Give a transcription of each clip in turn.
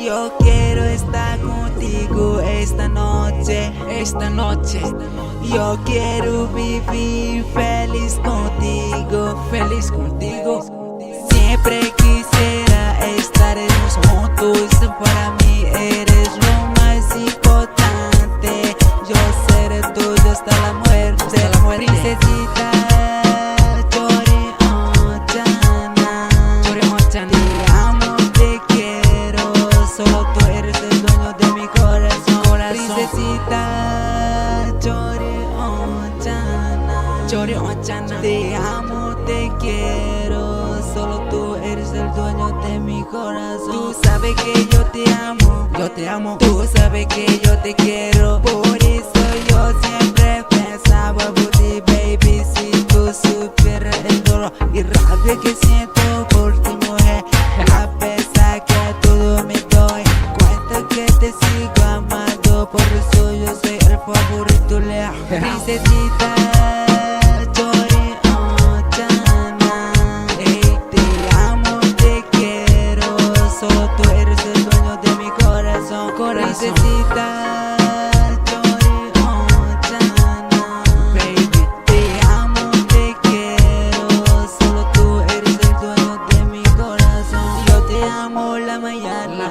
Yo quiero estar contigo esta noche. Yo quiero vivir feliz contigo. Siempre quisiera estaremos juntos. Para mí eres lo más importante. Yo seré tuyo hasta la muerte. Princesita, Chori Ochana. Te amo, te quiero. Solo tú eres el dueño de mi corazón. Princesita, Chori Ochana. Te amo, te quiero. Solo tú eres el dueño de mi corazón. Tú sabes que yo te amo. Tú sabes que yo te quiero. Por eso yo siempre pensaba por ti, baby. Si tú supieras el dolor y rabia que siento por ti, mujer. A pesar que todo me doy cuenta que te sigo amando. Por eso yo soy el favorito leal. Princesita, Chori Ochana. Te amo, te quiero. Solo tú eres el dueño de mi corazón. Princesita, Chori Ochana. Baby, te amo, te quiero. Solo tú eres el dueño de mi corazón. Yo te amo la mañana.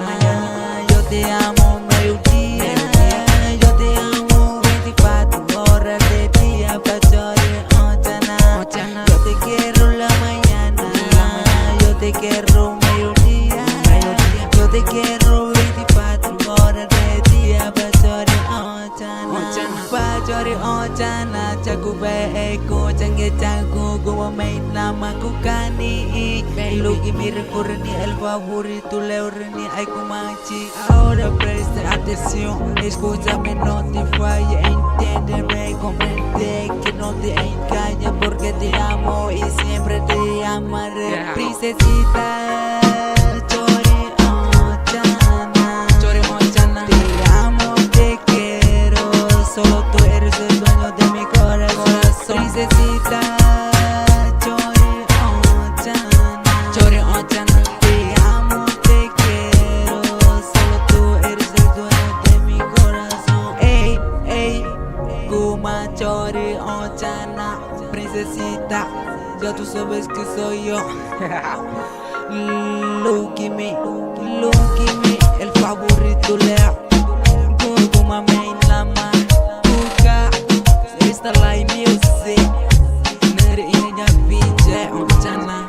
Yo te amo mediodía. Yo te amo 24 horas de día. Chori Ochana. Yo te quiero la mañana. Yo te quiero mediodía. Yo te quiero 24 horas de día. Chori Ochana. Chakube eko change changu. Como me nama kukani. Lugi mi recorreni el favorito leoreni ay kumanchi. Ahora presta atención. Escúchame, no te falle. Entiéndeme, comprende que no te engañe. Porque te amo y siempre te amaré. Princesita, Chori Ochana. Te amo, te quiero. Solo tú eres el dueño de mi corazón. Princesita, Chori Ochana. Te amo, te quiero. Solo tú eres el dueño de mi corazón. Ey, Guma Chori Ochana. Princesita, ya tú sabes que soy yo. Look at me, el favorito leal. Guma main lama. Buka, esta live music. Nere ini nya BJ Ochana.